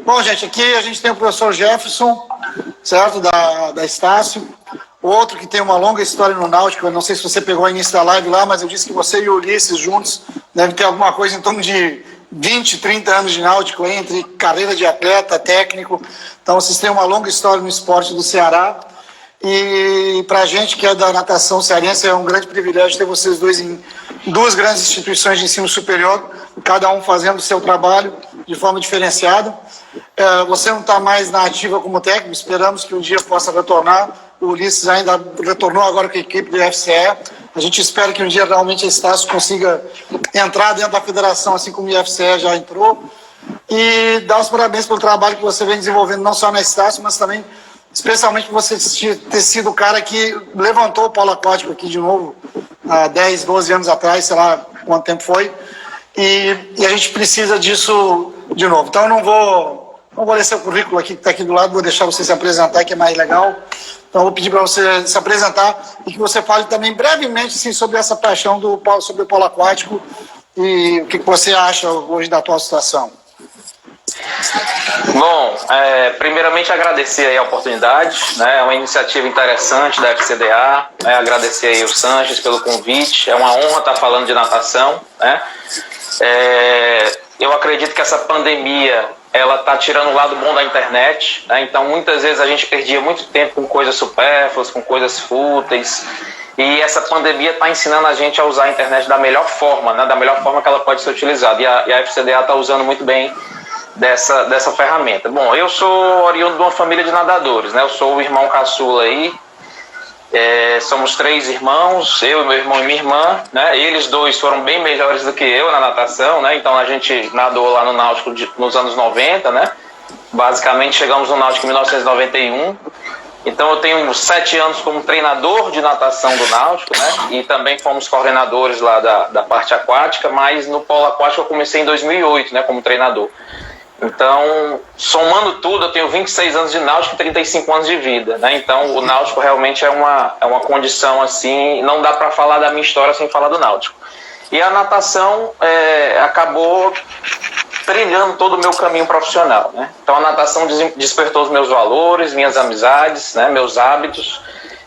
Bom, gente, aqui a gente tem o professor Jefferson, certo, da Estácio, outro que tem uma longa história no Náutico. Eu não sei se você pegou o início da live lá, mas eu disse que você e o Ulisses juntos devem ter alguma coisa em torno de 20, 30 anos de Náutico, entre carreira de atleta, técnico. Então, vocês têm uma longa história no esporte do Ceará. E para a gente que é da natação cearense, é um grande privilégio ter vocês dois em duas grandes instituições de ensino superior, cada um fazendo o seu trabalho de forma diferenciada. Você não está mais na ativa como técnico, esperamos que um dia possa retornar. O Ulisses ainda retornou agora com a equipe do UFCE. A gente espera que um dia realmente a Estácio consiga entrar dentro da federação, assim como o UFCE já entrou. E dar os parabéns pelo trabalho que você vem desenvolvendo, não só na Estácio, mas também, especialmente por você ter sido o cara que levantou o polo aquático aqui de novo, há 10, 12 anos atrás, sei lá quanto tempo foi. E a gente precisa disso de novo. Então eu não vou ler seu currículo aqui, que está aqui do lado, vou deixar você se apresentar, que é mais legal. Então eu vou pedir para você se apresentar e que você fale também brevemente assim, sobre essa paixão sobre o polo aquático e o que você acha hoje da atual situação. Bom, primeiramente agradecer aí a oportunidade, né? É uma iniciativa interessante da FCDA, né? Agradecer aí o Sanches pelo convite, é uma honra estar falando de natação, né? Eu acredito que essa pandemia, ela está tirando o lado bom da internet, né? Então muitas vezes a gente perdia muito tempo com coisas supérfluas, com coisas fúteis, e essa pandemia está ensinando a gente a usar a internet da melhor forma, né? Da melhor forma que ela pode ser utilizada, e a FCDA está usando muito bem dessa ferramenta. Bom, eu sou oriundo de uma família de nadadores, né? Eu sou o irmão caçula aí, somos 3 irmãos, eu, meu irmão e minha irmã, né? Eles dois foram bem melhores do que eu na natação, né? Então a gente nadou lá no Náutico nos anos 90, né? Basicamente chegamos no Náutico em 1991. Então eu tenho 7 anos como treinador de natação do Náutico, né? E também fomos coordenadores lá da parte aquática, mas no polo aquático eu comecei em 2008, né? Como treinador. Então, somando tudo, eu tenho 26 anos de Náutico e 35 anos de vida, né? Então, o Náutico realmente é uma condição assim, não dá para falar da minha história sem falar do Náutico. E a natação acabou trilhando todo o meu caminho profissional, né? Então, a natação despertou os meus valores, minhas amizades, né? Meus hábitos,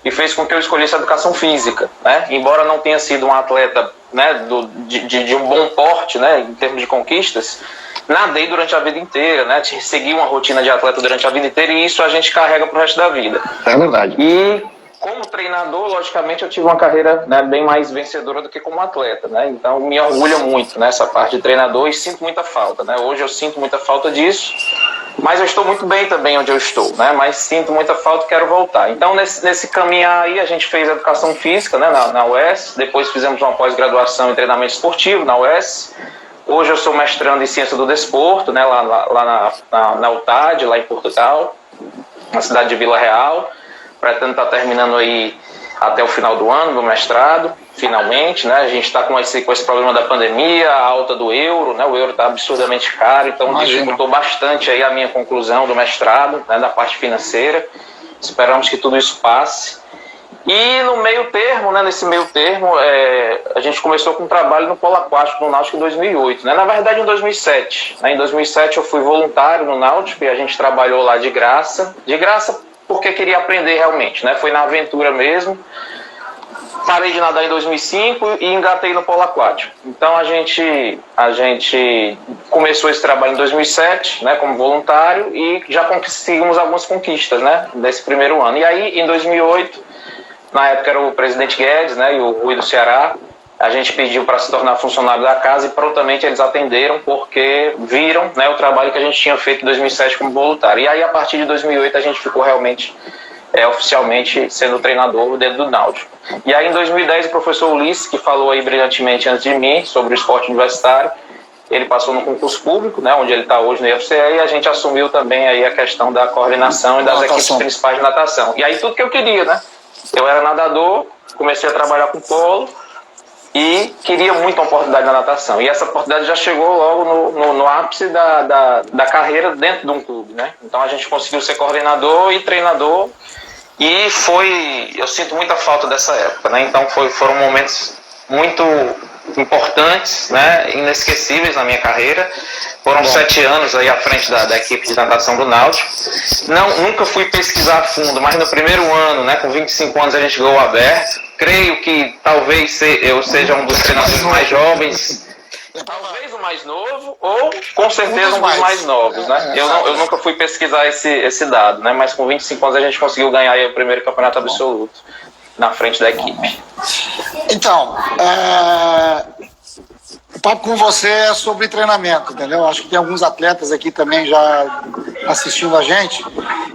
e fez com que eu escolhesse a educação física, né? Embora não tenha sido um atleta, né, de um bom porte, né, em termos de conquistas, nadei durante a vida inteira, né? Segui uma rotina de atleta durante a vida inteira e isso a gente carrega pro resto da vida. É verdade. E como treinador, logicamente, eu tive uma carreira, né, bem mais vencedora do que como atleta, né? Então me orgulha muito nessa parte de treinador e sinto muita falta, né? Hoje eu sinto muita falta disso, mas eu estou muito bem também onde eu estou, né? Mas sinto muita falta e quero voltar. Então nesse caminhar aí a gente fez educação física, né, na UES, depois fizemos uma pós-graduação em treinamento esportivo na UES. Hoje eu sou mestrando em Ciência do Desporto, né, lá na UTAD, lá em Portugal, na cidade de Vila Real. Pretendo estar terminando aí até o final do ano, do mestrado, finalmente, né? A gente está com esse problema da pandemia, a alta do euro, né? O euro está absurdamente caro, então dificultou bastante aí a minha conclusão do mestrado, né, da parte financeira. Esperamos que tudo isso passe. E no meio termo, né, nesse meio termo, a gente começou com um trabalho no polo aquático no Náutico em 2008, né? Na verdade em 2007. Né? Em 2007 eu fui voluntário no Náutico e a gente trabalhou lá de graça porque queria aprender realmente, né? Foi na aventura mesmo. Parei de nadar em 2005 e engatei no polo aquático. Então a gente começou esse trabalho em 2007, né, como voluntário, e já conseguimos algumas conquistas, né, nesse primeiro ano. E aí em 2008, na época era o presidente Guedes, né, e o Rui do Ceará, a gente pediu para se tornar funcionário da casa e prontamente eles atenderam porque viram, né, o trabalho que a gente tinha feito em 2007 como voluntário. E aí a partir de 2008 a gente ficou realmente oficialmente sendo treinador dentro do Náutico. E aí em 2010 o professor Ulisses, que falou aí brilhantemente antes de mim sobre o esporte universitário, ele passou no concurso público, né, onde ele está hoje no IFCE, e a gente assumiu também aí a questão da coordenação e das equipes principais de natação. E aí tudo que eu queria, né? Eu era nadador, comecei a trabalhar com polo e queria muito uma oportunidade na natação. E essa oportunidade já chegou logo no ápice da carreira dentro de um clube, né? Então a gente conseguiu ser coordenador e treinador E eu sinto muita falta dessa época, né? Então foram momentos muito importantes, né? Inesquecíveis na minha carreira. Foram 7 anos aí à frente da equipe de natação do Náutico. Nunca fui pesquisar a fundo, mas no primeiro ano, né, com 25 anos, a gente ganhou o aberto. Creio que talvez eu seja um dos treinadores mais jovens, talvez o mais novo, ou com certeza um dos mais novos, né? Eu nunca fui pesquisar esse dado, né? Mas com 25 anos a gente conseguiu ganhar aí o primeiro campeonato absoluto na frente da equipe. Então, o papo com você é sobre treinamento, entendeu? Acho que tem alguns atletas aqui também já assistindo a gente.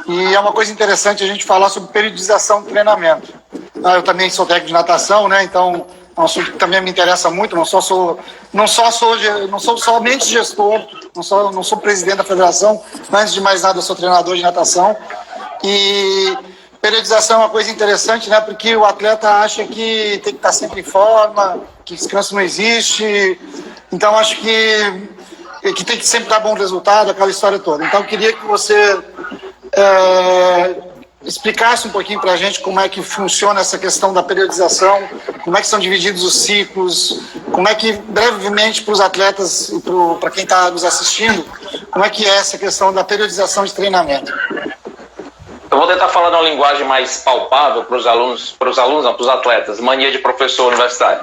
E é uma coisa interessante a gente falar sobre periodização do treinamento. Eu também sou técnico de natação, né? Então é um assunto que também me interessa muito. Não sou somente gestor, não sou presidente da federação, mas antes de mais nada eu sou treinador de natação. E periodização é uma coisa interessante, né? Porque o atleta acha que tem que estar sempre em forma, que descanso não existe. Então acho que tem que sempre dar bom resultado, aquela história toda. Então eu queria que você explicasse um pouquinho para a gente como é que funciona essa questão da periodização, como é que são divididos os ciclos, como é que, brevemente, para os atletas e para quem está nos assistindo, como é que é essa questão da periodização de treinamento. Eu vou tentar falar numa linguagem mais palpável para os atletas, mania de professor universitário.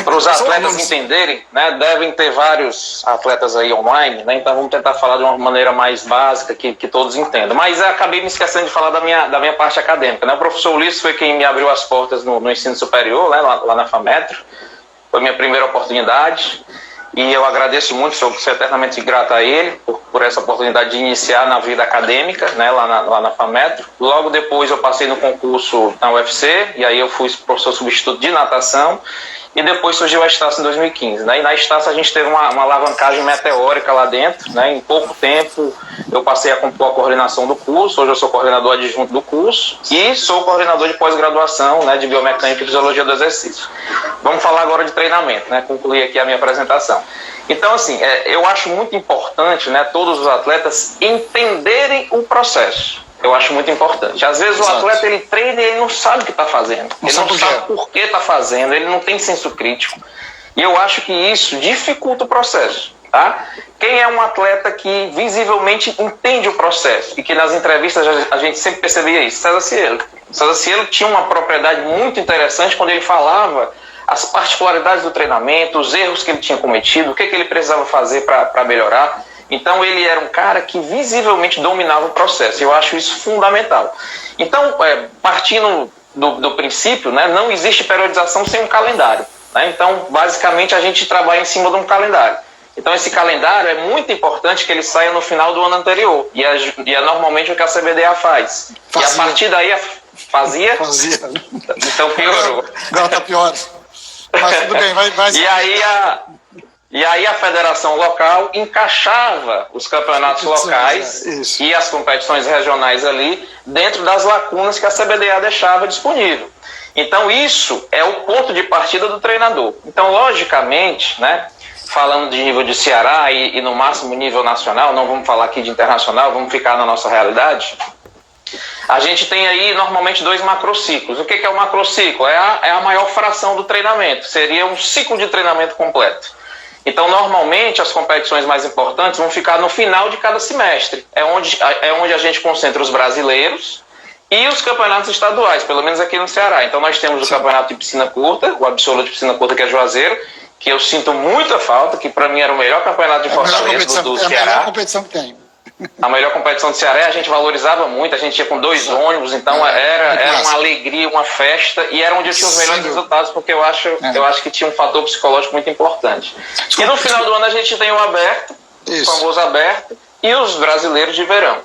Para os atletas entenderem, né, devem ter vários atletas aí online, né, então vamos tentar falar de uma maneira mais básica que todos entendam. Mas eu acabei me esquecendo de falar da minha parte acadêmica, né? O professor Ulisses foi quem me abriu as portas no ensino superior, né, lá na FAMetro. Foi minha primeira oportunidade. E eu agradeço muito, sou eternamente grato a ele por essa oportunidade de iniciar na vida acadêmica, né, lá na FAMetro. Logo depois eu passei no concurso na UFC, e aí eu fui professor substituto de natação, e depois surgiu a Estácio em 2015. Né, e na Estácio a gente teve uma alavancagem meteórica lá dentro, né, em pouco tempo eu passei a compor a coordenação do curso, hoje eu sou coordenador adjunto do curso, e sou coordenador de pós-graduação, né, de Biomecânica e Fisiologia do Exercício. Vamos falar agora de treinamento, né, concluir aqui a minha apresentação. Então, assim, eu acho muito importante, né, todos os atletas entenderem o processo. Eu acho muito importante. Às vezes o atleta, ele treina e ele não sabe o que está fazendo. Ele não sabe por que está fazendo, ele não tem senso crítico. E eu acho que isso dificulta o processo. Tá? Quem é um atleta que visivelmente entende o processo e que nas entrevistas a gente sempre percebia isso? César Cielo. César Cielo tinha uma propriedade muito interessante quando ele falava as particularidades do treinamento, os erros que ele tinha cometido, o que ele precisava fazer para melhorar. Então ele era um cara que visivelmente dominava o processo. Eu acho isso fundamental. Então, partindo do princípio, né, não existe periodização sem um calendário. Né? Então, basicamente, a gente trabalha em cima de um calendário. Então, esse calendário é muito importante que ele saia no final do ano anterior. E é normalmente o que a CBDA faz. E a partir daí, fazia. Então, piorou. Agora está pior. Mas tudo bem, vai. E aí a federação local encaixava os campeonatos locais e as competições regionais ali dentro das lacunas que a CBDA deixava disponível. Então, isso é o ponto de partida do treinador. Então, logicamente, né, falando de nível de Ceará e no máximo nível nacional, não vamos falar aqui de internacional, vamos ficar na nossa realidade, a gente tem aí normalmente 2 macrociclos. O que é o macrociclo? É a maior fração do treinamento, seria um ciclo de treinamento completo. Então, normalmente, as competições mais importantes vão ficar no final de cada semestre. É onde a gente concentra os brasileiros e os campeonatos estaduais, pelo menos aqui no Ceará. Então, nós temos o campeonato de piscina curta, o Absoluto de piscina curta, que é Juazeiro, que eu sinto muita falta, que para mim era o melhor campeonato de Fortaleza do Ceará. É a melhor competição que tem. A melhor competição do Ceará, a gente valorizava muito, a gente ia com 2 ônibus, então era uma alegria, uma festa, e era onde eu tinha os melhores resultados, porque eu acho que tinha um fator psicológico muito importante. E no final do ano a gente tem o aberto, o famoso aberto, e os brasileiros de verão.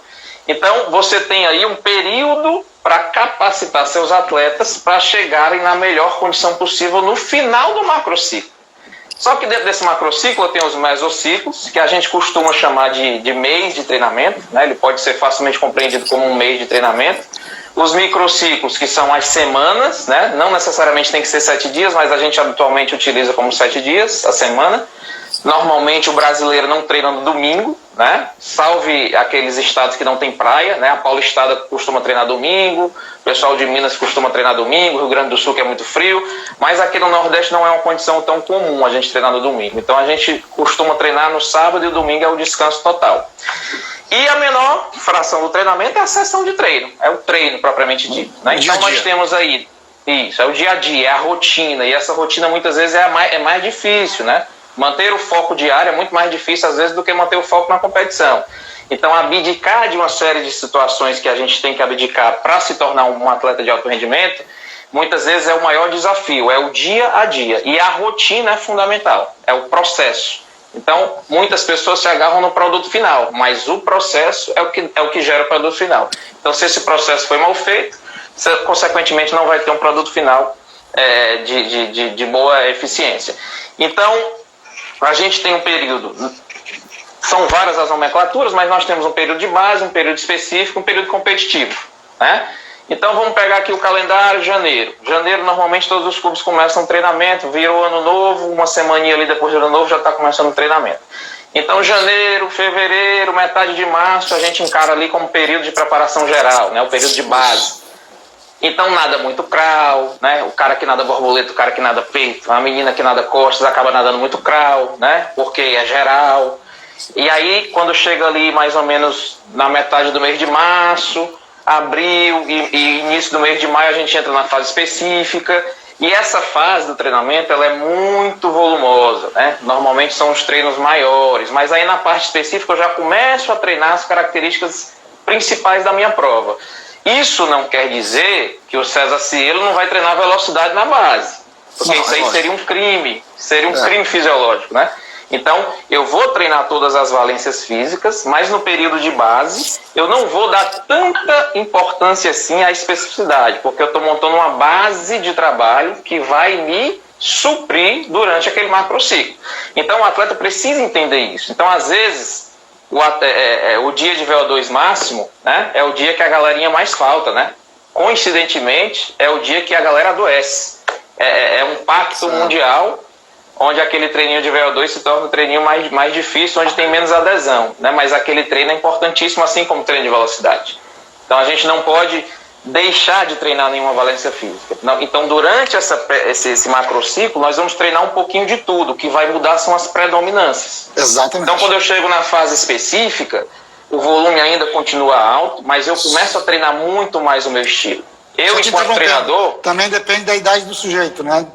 Então você tem aí um período para capacitar seus atletas para chegarem na melhor condição possível no final do macrociclo. Só que dentro desse macrociclo tem os mesociclos, que a gente costuma chamar de mês de treinamento, né? Ele pode ser facilmente compreendido como um mês de treinamento. Os microciclos, que são as semanas, né? Não necessariamente tem que ser 7 dias, mas a gente habitualmente utiliza como 7 dias a semana. Normalmente o brasileiro não treina no domingo, né? Salve aqueles estados que não tem praia, né? A paulistada costuma treinar domingo, o pessoal de Minas costuma treinar domingo, o Rio Grande do Sul que é muito frio, mas aqui no Nordeste não é uma condição tão comum a gente treinar no domingo. Então a gente costuma treinar no sábado e o domingo é o descanso total. E a menor fração do treinamento é a sessão de treino, é o treino propriamente dito, né? Então nós temos aí, isso, é o dia a dia, é a rotina, e essa rotina muitas vezes é mais difícil, né? Manter o foco diário é muito mais difícil às vezes do que manter o foco na competição. Então abdicar de uma série de situações que a gente tem que abdicar para se tornar um atleta de alto rendimento, muitas vezes é o maior desafio, é o dia a dia, e a rotina é fundamental, é o processo. Então, muitas pessoas se agarram no produto final, mas o processo é o que gera o produto final. Então, se esse processo foi mal feito, você, consequentemente, não vai ter um produto final de boa eficiência. Então, a gente tem um período, são várias as nomenclaturas, mas nós temos um período de base, um período específico, um período competitivo, né? Então vamos pegar aqui o calendário, janeiro. Janeiro, normalmente, todos os clubes começam o treinamento, virou ano novo, uma semaninha ali depois do ano novo já está começando o treinamento. Então, janeiro, fevereiro, metade de março, a gente encara ali como período de preparação geral, né? O período de base. Então, nada muito crawl, né? O cara que nada borboleta, o cara que nada peito, a menina que nada costas acaba nadando muito crawl, né? Porque é geral. E aí, quando chega ali mais ou menos na metade do mês de março, abril e início do mês de maio, a gente entra na fase específica. E essa fase do treinamento, ela é muito volumosa, né? Normalmente são os treinos maiores, mas aí na parte específica eu já começo a treinar as características principais da minha prova. Isso não quer dizer que o César Cielo não vai treinar velocidade na base, porque isso aí seria um crime, crime fisiológico, né? Então, eu vou treinar todas as valências físicas, mas no período de base, eu não vou dar tanta importância assim à especificidade, porque eu estou montando uma base de trabalho que vai me suprir durante aquele macrociclo. Então, o atleta precisa entender isso. Então, às vezes, o dia de VO2 máximo, né, é o dia que a galerinha mais falta, né? Coincidentemente, é o dia que a galera adoece. É um pacto mundial, onde aquele treininho de VO2 se torna um treininho mais difícil, onde tem menos adesão, né? Mas aquele treino é importantíssimo, assim como o treino de velocidade. Então a gente não pode deixar de treinar nenhuma valência física. Então durante esse macrociclo, nós vamos treinar um pouquinho de tudo. O que vai mudar são as predominâncias. Exatamente. Então quando eu chego na fase específica, o volume ainda continua alto, mas eu começo a treinar muito mais o meu estilo. Eu, enquanto treinador... Também depende da idade do sujeito, né?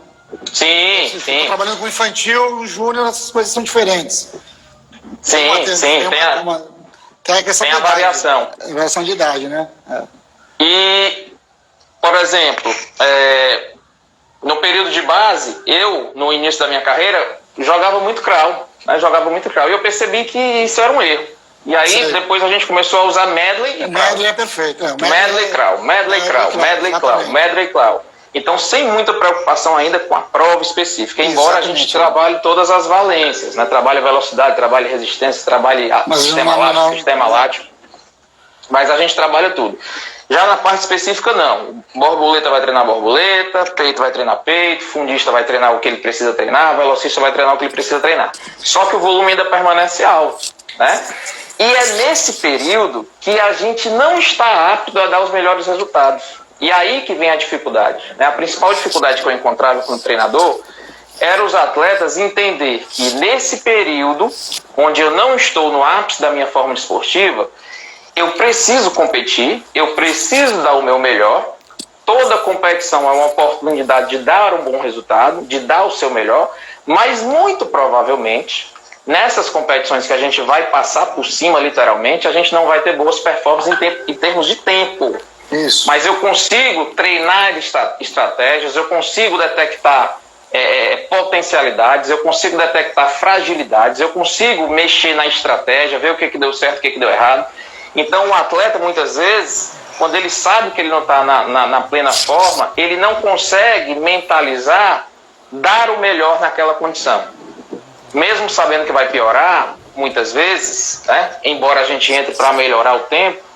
Sim, Se sim. está trabalhando com infantil, júnior, essas coisas são diferentes. Sim, tem a variação. Variação de idade, né? E, por exemplo, no período de base, eu, no início da minha carreira, jogava muito crawl, né? E eu percebi que isso era um erro. E aí, depois a gente começou a usar medley e crawl. Medley é perfeito. Medley crawl. Então, sem muita preocupação ainda com a prova específica, embora a gente trabalhe todas as valências, né? Trabalhe velocidade, trabalhe resistência, trabalhe sistema lático, mas a gente trabalha tudo. Já na parte específica, não. Borboleta vai treinar borboleta, peito vai treinar peito, fundista vai treinar o que ele precisa treinar, velocista vai treinar o que ele precisa treinar. Só que o volume ainda permanece alto, né? E é nesse período que a gente não está apto a dar os melhores resultados. E aí que vem a dificuldade, né? A principal dificuldade que eu encontrava como treinador era os atletas entender que nesse período, onde eu não estou no ápice da minha forma esportiva, eu preciso competir, eu preciso dar o meu melhor. Toda competição é uma oportunidade de dar um bom resultado, de dar o seu melhor, mas muito provavelmente, nessas competições que a gente vai passar por cima, literalmente, a gente não vai ter boas performances em termos de tempo. Isso. Mas eu consigo treinar estratégias, eu consigo detectar potencialidades, eu consigo detectar fragilidades, eu consigo mexer na estratégia, ver o que deu certo, o que deu errado. Então o atleta, muitas vezes, quando ele sabe que ele não está na plena forma, ele não consegue mentalizar, dar o melhor naquela condição. Mesmo sabendo que vai piorar, muitas vezes, né, embora a gente entre para melhorar o tempo,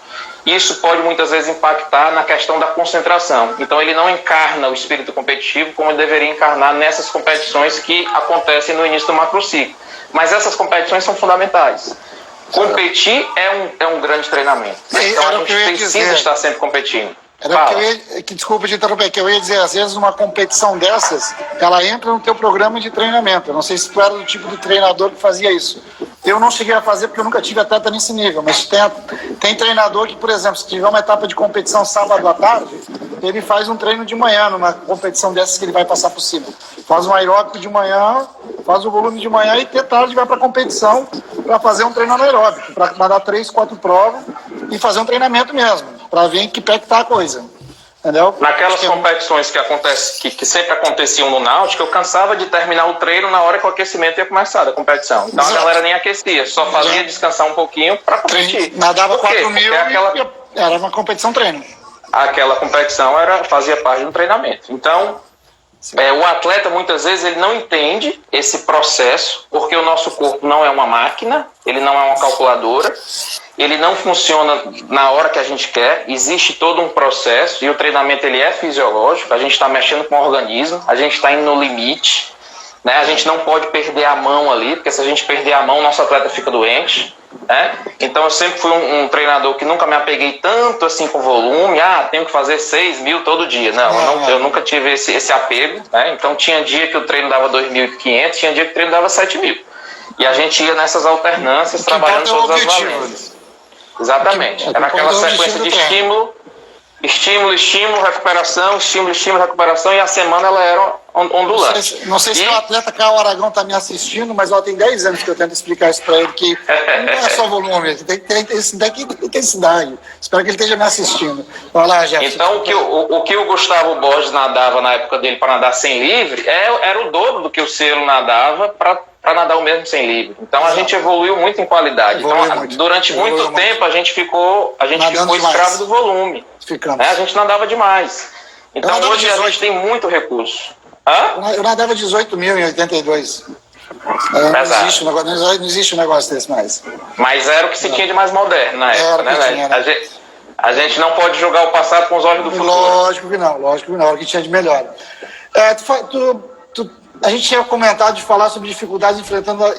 isso pode muitas vezes impactar na questão da concentração. Então ele não encarna o espírito competitivo como ele deveria encarnar nessas competições que acontecem no início do macrociclo. Mas essas competições são fundamentais. Competir é um grande treinamento. Então a gente precisa estar sempre competindo. Desculpa te interromper, que eu ia dizer, às vezes uma competição dessas, ela entra no teu programa de treinamento. Eu não sei se tu era do tipo de treinador que fazia isso. Eu não cheguei a fazer porque eu nunca tive atleta nesse nível, mas tem treinador que, por exemplo, se tiver uma etapa de competição sábado à tarde, ele faz um treino de manhã, numa competição dessas que ele vai passar por cima. Faz um aeróbico de manhã, faz o volume de manhã e de tarde vai para a competição para fazer um treino anaeróbico, para mandar 3, 4 provas e fazer um treinamento mesmo, para ver em que pé que tá a coisa. Entendeu? Naquelas competições que sempre aconteciam no Náutico, eu cansava de terminar o treino na hora que o aquecimento ia começar da competição. Então a galera nem aquecia, só fazia descansar um pouquinho para competir. Nadava 4 mil era uma competição treino. Aquela competição fazia parte do treinamento. Então, o atleta muitas vezes ele não entende esse processo, porque o nosso corpo não é uma máquina, ele não é uma calculadora, ele não funciona na hora que a gente quer, existe todo um processo e o treinamento ele é fisiológico, a gente está mexendo com o organismo, a gente está indo no limite, né? A gente não pode perder a mão ali, porque se a gente perder a mão, o nosso atleta fica doente. Né? Então eu sempre fui um treinador que nunca me apeguei tanto assim com volume, tenho que fazer 6 mil todo dia. Eu nunca tive esse apego, né? Então tinha dia que o treino dava 2.500, tinha dia que o treino dava 7.000. E a gente ia nessas alternâncias, trabalhando todas as valências. Exatamente. Era aquela sequência de estímulo, recuperação, estímulo, recuperação, e a semana ela era ondulante. Não sei se o atleta Caio Aragão está me assistindo, mas tem 10 anos que eu tento explicar isso para ele, que não é só volume, tem que ter intensidade. Espero que ele esteja me assistindo. Vai lá, Jefferson. Então, o que o Gustavo Borges nadava na época dele para nadar sem livre era o dobro do que o Cielo nadava para nadar o mesmo sem livre. Então a gente evoluiu muito em qualidade. Durante muito tempo a gente ficou escravo do volume. Né? A gente nadava demais. Então hoje a gente tem muito recurso. Eu nadava 18 mil em 82. Não existe um negócio desse mais. Mas era o que se tinha de mais moderno na época. A gente não pode jogar o passado com os olhos do futuro. Lógico que não. Era o que tinha de melhor. A gente tinha comentado de falar sobre dificuldades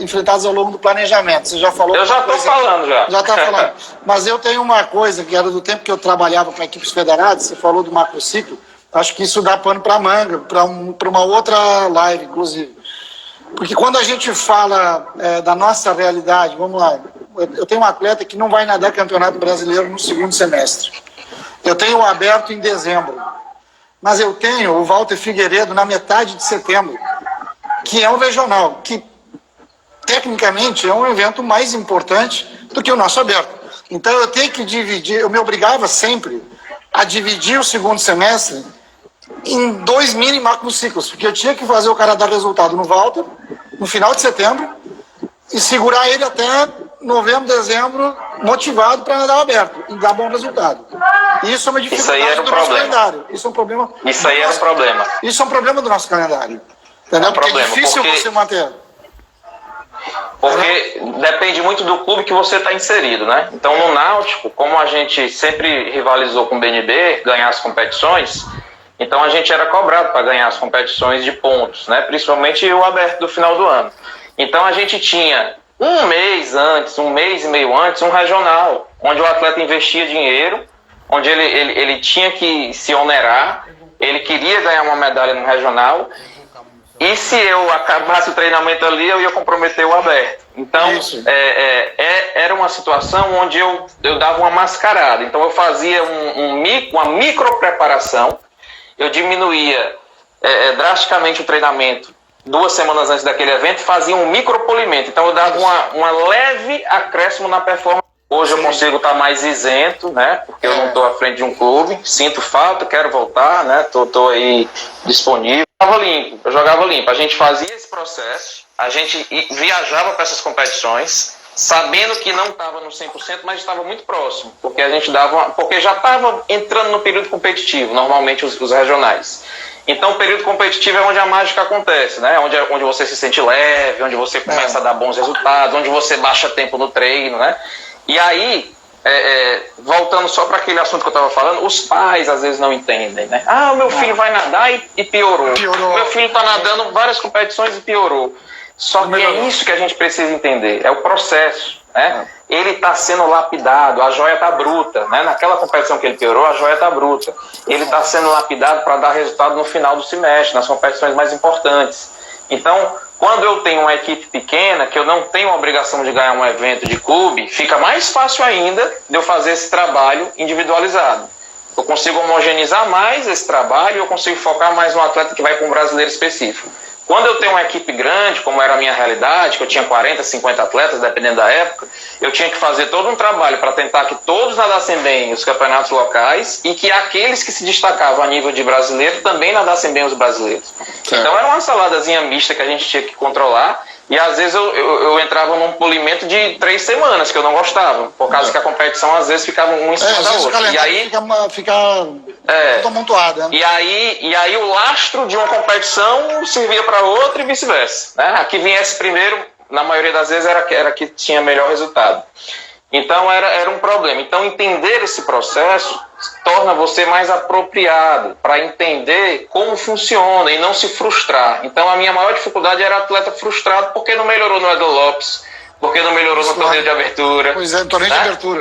enfrentadas ao longo do planejamento. Você já falou? Eu já estou falando, já. Já está falando. Mas eu tenho uma coisa, que era do tempo que eu trabalhava com equipes federadas, você falou do macrociclo, acho que isso dá pano para manga, para uma outra live, inclusive. Porque quando a gente fala da nossa realidade, vamos lá, eu tenho um atleta que não vai nadar campeonato brasileiro no segundo semestre. Eu tenho o aberto em dezembro. Mas eu tenho o Walter Figueiredo na metade de setembro, que é um regional, que tecnicamente é um evento mais importante do que o nosso aberto. Então eu tenho que dividir, eu me obrigava sempre a dividir o segundo semestre em 2 mini macrociclos, porque eu tinha que fazer o cara dar resultado no Walter, no final de setembro, e segurar ele até novembro, dezembro, motivado para nadar aberto e dar bom resultado. Isso é uma dificuldade do nosso calendário. Isso é um problema. Isso aí era um problema. Isso é um problema do nosso calendário. Entendeu? Porque é difícil você manter. Porque depende muito do clube que você está inserido, né? Então, no Náutico, como a gente sempre rivalizou com o BNB, ganhar as competições, então a gente era cobrado para ganhar as competições de pontos, né? Principalmente o aberto do final do ano. Então, a gente tinha um mês e meio antes, um regional, onde o atleta investia dinheiro, onde ele tinha que se onerar, ele queria ganhar uma medalha no regional, e se eu acabasse o treinamento ali, eu ia comprometer o aberto. Então, era uma situação onde eu dava uma mascarada. Então, eu fazia uma micro-preparação, eu diminuía drasticamente o treinamento 2 semanas antes daquele evento, fazia um micropolimento. Então, eu dava uma leve acréscimo na performance. Hoje eu consigo estar mais isento, né? Porque eu não estou à frente de um clube, sinto falta, quero voltar, né? Tô aí disponível. Eu jogava limpo. A gente fazia esse processo, a gente viajava para essas competições, sabendo que não estava no 100%, mas estava muito próximo, porque a gente porque já estava entrando no período competitivo, normalmente os regionais. Então o período competitivo é onde a mágica acontece, né? Onde você se sente leve, onde você começa a dar bons resultados, onde você baixa tempo no treino, né? E aí, voltando só para aquele assunto que eu estava falando, os pais às vezes não entendem, né? O meu filho vai nadar e piorou. Meu filho está nadando várias competições e piorou. Só que é isso que a gente precisa entender, é o processo, né? Ele está sendo lapidado, a joia está bruta, né? Naquela competição que ele piorou, a joia está bruta. Ele está sendo lapidado para dar resultado no final do semestre, nas competições mais importantes. Então, quando eu tenho uma equipe pequena, que eu não tenho a obrigação de ganhar um evento de clube, fica mais fácil ainda de eu fazer esse trabalho individualizado. Eu consigo homogeneizar mais esse trabalho e eu consigo focar mais no atleta que vai para um brasileiro específico. Quando eu tenho uma equipe grande, como era a minha realidade, que eu tinha 40, 50 atletas, dependendo da época, eu tinha que fazer todo um trabalho para tentar que todos nadassem bem os campeonatos locais e que aqueles que se destacavam a nível de brasileiro também nadassem bem os brasileiros. Então era uma saladazinha mista que a gente tinha que controlar e às vezes eu entrava num polimento de 3 semanas que eu não gostava, por causa que a competição às vezes ficava um em cima da outra. E aí fica tudo amontoado, né? E aí o lastro de uma competição servia para outra e vice-versa, né? A que viesse primeiro, na maioria das vezes, era a que tinha melhor resultado. Então era um problema. Então entender esse processo torna você mais apropriado para entender como funciona e não se frustrar. Então a minha maior dificuldade era atleta frustrado porque não melhorou no Edo Lopes, porque não melhorou no torneio de abertura. Pois é, no torneio de abertura.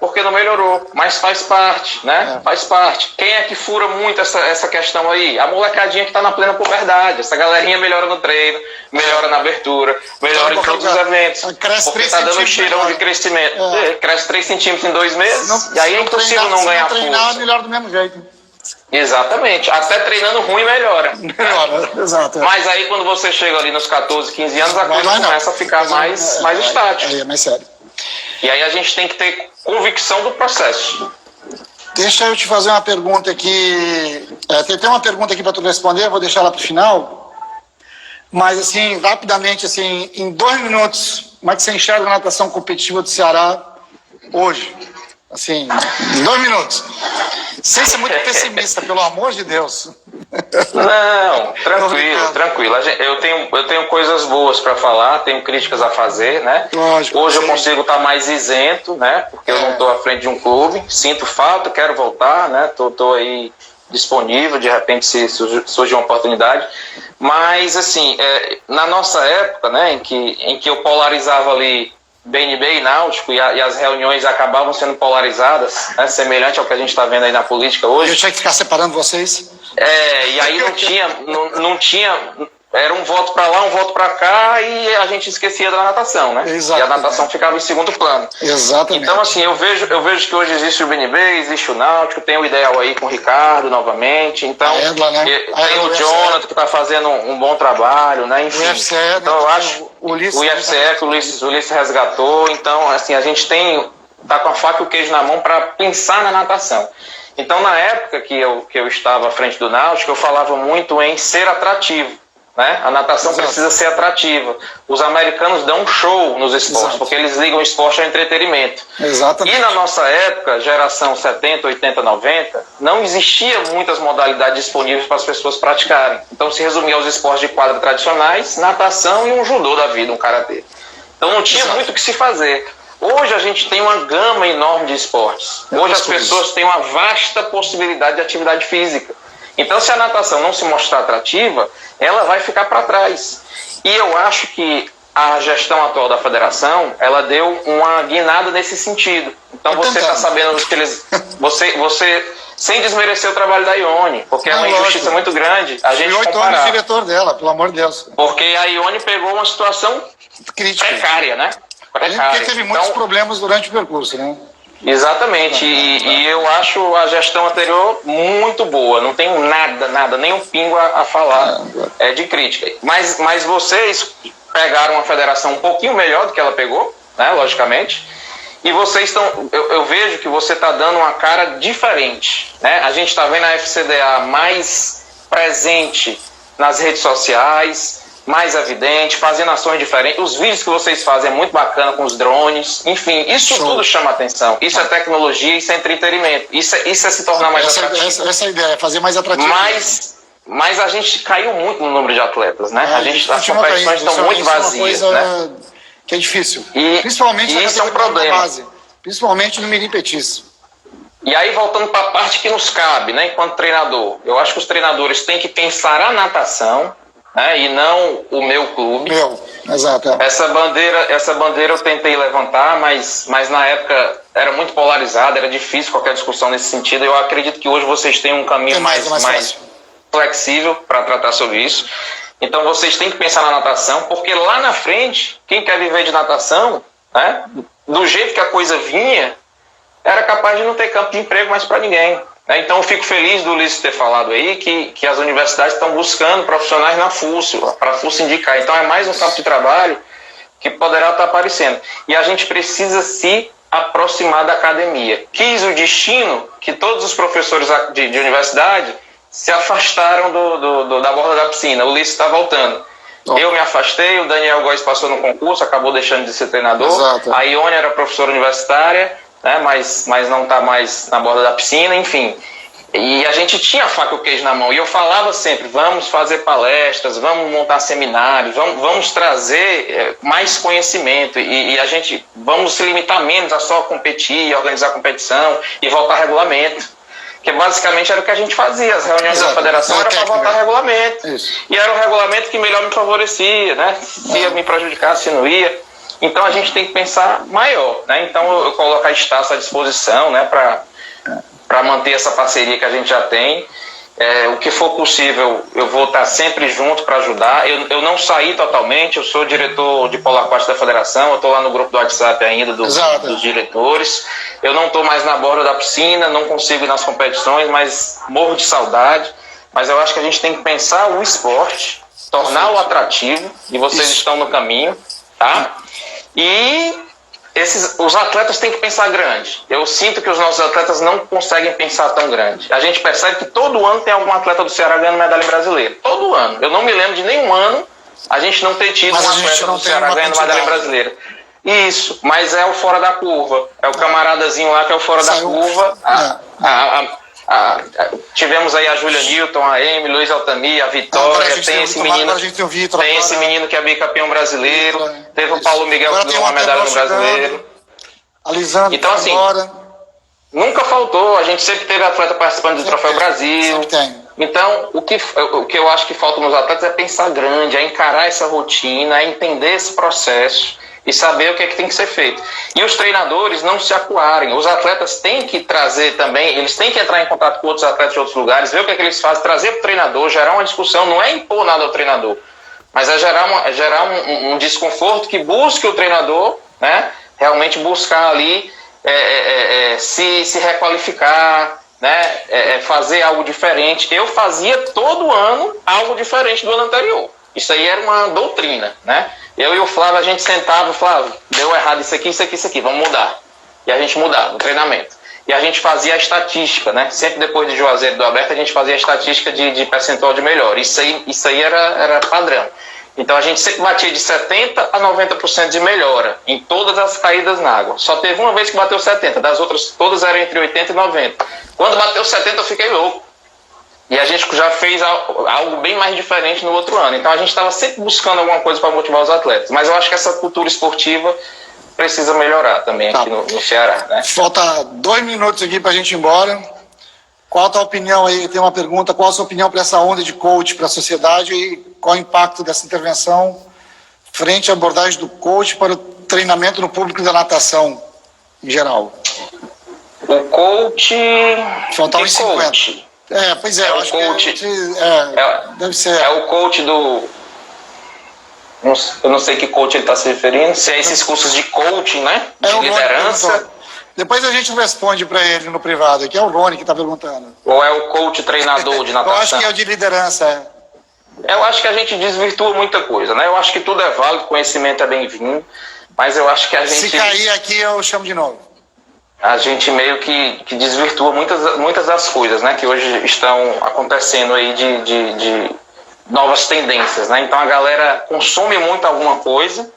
Porque não melhorou, mas faz parte, né? Faz parte. Quem é que fura muito essa questão aí? A molecadinha que está na plena puberdade. Essa galerinha melhora no treino, melhora na abertura, melhora em todos os eventos. Porque está dando um cheirão de crescimento. Cresce 3 centímetros em 2 meses, e aí é impossível não ganhar força. Treinar melhor do mesmo jeito. Exatamente. Até treinando ruim melhora. Melhora, exato. Mas aí quando você chega ali nos 14, 15 anos, a coisa começa a ficar mais estática. É mais sério. E aí a gente tem que ter convicção do processo. Deixa eu te fazer uma pergunta aqui. Tem uma pergunta aqui para tu responder, vou deixar ela para o final. Mas, assim, rapidamente, assim, em 2 minutos, como é que você enxerga a natação competitiva do Ceará hoje? Assim, em 2 minutos. Sem ser muito pessimista, pelo amor de Deus. Não, tranquilo. Eu tenho coisas boas para falar, tenho críticas a fazer, né? Lógico, hoje eu consigo estar mais isento, né? Porque eu não estou à frente de um clube, sinto falta, quero voltar, né? Tô aí disponível, de repente se surgir uma oportunidade. Mas, assim, na nossa época, né, em que eu polarizava ali BNB e Náutico, e as reuniões acabavam sendo polarizadas, né, semelhante ao que a gente está vendo aí na política hoje. Eu tinha que ficar separando vocês. E aí não tinha, era um voto para lá, um voto para cá, e a gente esquecia da natação, né? Exato. E a natação ficava em segundo plano. Exatamente. Então, assim, eu vejo que hoje existe o BNB, existe o Náutico, tem o Ideal aí com o Ricardo novamente, então Edla, né? tem o Jonathan que está fazendo um bom trabalho, né? Enfim, o UFC, então eu acho o IFCE que o Ulisses resgatou, então, assim, a gente tá com a faca e o queijo na mão para pensar na natação. Então, na época que eu estava à frente do Náutico, eu falava muito em ser atrativo, né? A natação precisa ser atrativa. Os americanos dão um show nos esportes, porque eles ligam o esporte ao entretenimento. Exatamente. E na nossa época, geração 70, 80, 90, não existia muitas modalidades disponíveis para as pessoas praticarem. Então se resumia aos esportes de quadra tradicionais, natação e um judô da vida, um karatê. Então não tinha muito o que se fazer. Hoje a gente tem uma gama enorme de esportes. Hoje as pessoas têm uma vasta possibilidade de atividade física. Então, se a natação não se mostrar atrativa, ela vai ficar para trás. E eu acho que a gestão atual da federação, ela deu uma guinada nesse sentido. Então, você está sabendo que eles... Você, sem desmerecer o trabalho da Ione, porque é uma injustiça muito grande a gente comparar. 8 anos diretor dela, pelo amor de Deus. Porque a Ione pegou uma situação crítica, precária, né? Porque teve muitos problemas durante o percurso, né? Exatamente, e eu acho a gestão anterior muito boa, não tenho nada, nem um pingo a falar de crítica. Mas vocês pegaram uma federação um pouquinho melhor do que ela pegou, né, logicamente, e vocês estão, eu vejo que você está dando uma cara diferente, né? A gente está vendo a FCDA mais presente nas redes sociais, mais evidente, fazendo ações diferentes. Os vídeos que vocês fazem é muito bacana com os drones. Enfim, isso tudo chama atenção. Isso é tecnologia, isso é entretenimento. Isso é se tornar mais atrativo. Essa é a ideia, fazer mais atrativo. Mas a gente caiu muito no número de atletas, né? As competições estão muito vazias, né? Que é difícil. Principalmente isso é um problema. Base. Principalmente no mirim petis. E aí, voltando para a parte que nos cabe, né, enquanto treinador, eu acho que os treinadores têm que pensar a natação, né, e não o meu clube. Exato. Essa bandeira eu tentei levantar, mas na época era muito polarizada, era difícil qualquer discussão nesse sentido. Eu acredito que hoje vocês têm um caminho mais flexível para tratar sobre isso. Então vocês têm que pensar na natação, porque lá na frente, quem quer viver de natação, né, do jeito que a coisa vinha, era capaz de não ter campo de emprego mais para ninguém. Então eu fico feliz do Ulisses ter falado aí que as universidades estão buscando profissionais na FUS, para a FUS indicar. Então é mais um campo de trabalho que poderá estar aparecendo. E a gente precisa se aproximar da academia. Quis o destino que todos os professores de universidade se afastaram da borda da piscina. O Ulisses está voltando. Eu me afastei, o Daniel Góes passou no concurso, acabou deixando de ser treinador. Exato. A Ione era professora universitária, né, mas não está mais na borda da piscina, enfim. E a gente tinha a faca e o queijo na mão. E eu falava sempre, vamos fazer palestras, vamos montar seminários, vamos trazer mais conhecimento. E a gente, vamos se limitar menos a só competir, organizar competição e votar regulamento. Que basicamente era o que a gente fazia. As reuniões da federação era para votar regulamento. Isso. E era o regulamento que melhor me favorecia, né? Se ia me prejudicar, se não ia. Então a gente tem que pensar maior, né? Então eu coloco a Estácio à disposição, né, para manter essa parceria que a gente já tem. O que for possível, eu vou estar sempre junto para ajudar. Eu não saí totalmente, eu sou diretor de Polo Aquático da Federação, eu estou lá no grupo do WhatsApp ainda dos diretores. Eu não estou mais na borda da piscina, não consigo ir nas competições, mas morro de saudade. Mas eu acho que a gente tem que pensar o esporte, torná-lo atrativo, e vocês estão no caminho, tá? E os atletas têm que pensar grande. Eu sinto que os nossos atletas não conseguem pensar tão grande. A gente percebe que todo ano tem algum atleta do Ceará ganhando medalha brasileira. Todo ano. Eu não me lembro de nenhum ano a gente não ter tido um atleta do Ceará ganhando medalha brasileira. Isso, mas é o fora da curva. É o camaradazinho lá que é o fora da curva. Tivemos aí a Júlia Newton, a Amy, Luiz Altamir, a Vitória, tem esse menino que é bicampeão brasileiro, teve o Paulo Miguel que ganhou uma medalha no brasileiro. A Lisandra, então assim, nunca faltou, a gente sempre teve atleta participando do Troféu Brasil. Então, o que eu acho que falta nos atletas é pensar grande, é encarar essa rotina, é entender esse processo e saber o que é que tem que ser feito. E os treinadores não se acuarem. Os atletas têm que trazer também, eles têm que entrar em contato com outros atletas de outros lugares, ver o que é que eles fazem, trazer para o treinador, gerar uma discussão, não é impor nada ao treinador, mas é gerar um desconforto que busque o treinador, né, realmente buscar ali se requalificar, né, fazer algo diferente. Eu fazia todo ano algo diferente do ano anterior. Isso aí era uma doutrina, né? Eu e o Flávio, a gente sentava e falava, deu errado isso aqui, vamos mudar. E a gente mudava no treinamento. E a gente fazia a estatística, né? Sempre depois de Juazeiro do Aberto, a gente fazia a estatística de percentual de melhora. Isso aí era padrão. Então a gente sempre batia de 70% a 90% de melhora em todas as caídas na água. Só teve uma vez que bateu 70%, das outras todas eram entre 80% e 90%. Quando bateu 70% eu fiquei louco. E a gente já fez algo bem mais diferente no outro ano. Então a gente estava sempre buscando alguma coisa para motivar os atletas. Mas eu acho que essa cultura esportiva precisa melhorar também aqui no Ceará, né? Falta 2 minutos aqui para a gente ir embora. Qual a tua opinião aí? Tem uma pergunta. Qual a sua opinião para essa onda de coach para a sociedade e qual o impacto dessa intervenção frente à abordagem do coach para o treinamento no público da natação em geral? O coach... Falta uns 50. Pois é, eu acho coach, que deve ser. É o coach do... Eu não sei que coach ele está se referindo, se é esses cursos de coaching, né? De liderança. Depois a gente responde para ele no privado, que é o Rony que está perguntando. Ou é o coach treinador de natação? Eu acho que é o de liderança, Eu acho que a gente desvirtua muita coisa, né? Eu acho que tudo é válido, conhecimento é bem-vindo, mas eu acho que a gente... Se cair aqui, eu chamo de novo. A gente meio que desvirtua muitas das coisas, né, que hoje estão acontecendo aí de novas tendências, né? Então a galera consome muito alguma coisa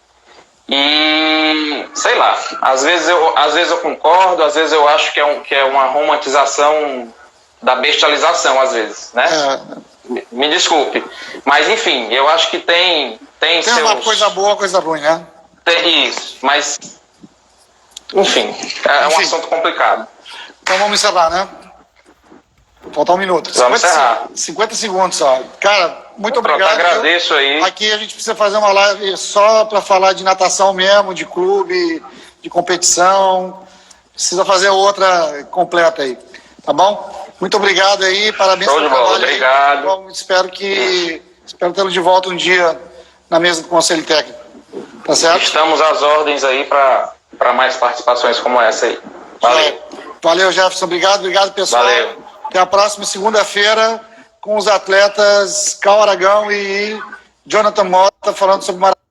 e, sei lá, às vezes eu concordo, às vezes eu acho que é uma romantização da bestialização, às vezes, né? Me desculpe. Mas, enfim, eu acho que tem seus... uma coisa boa, coisa ruim, né? Tem isso, mas... Enfim, um assunto complicado. Então vamos encerrar, né? Faltar um minuto. Vamos encerrar. 50 segundos só. Cara, muito Pronto, obrigado. agradeço aí. Aqui a gente precisa fazer uma live só para falar de natação mesmo, de clube, de competição. Precisa fazer outra completa aí. Tá bom? Muito obrigado aí. Parabéns Show de pelo bola, trabalho. obrigado. Bom, espero tê-lo de volta um dia na mesa do Conselho Técnico. Tá certo? Estamos às ordens aí para mais participações como essa aí. Valeu. Valeu, Jefferson. Obrigado, pessoal. Valeu. Até a próxima segunda-feira com os atletas Cal Aragão e Jonathan Mota falando sobre maratona.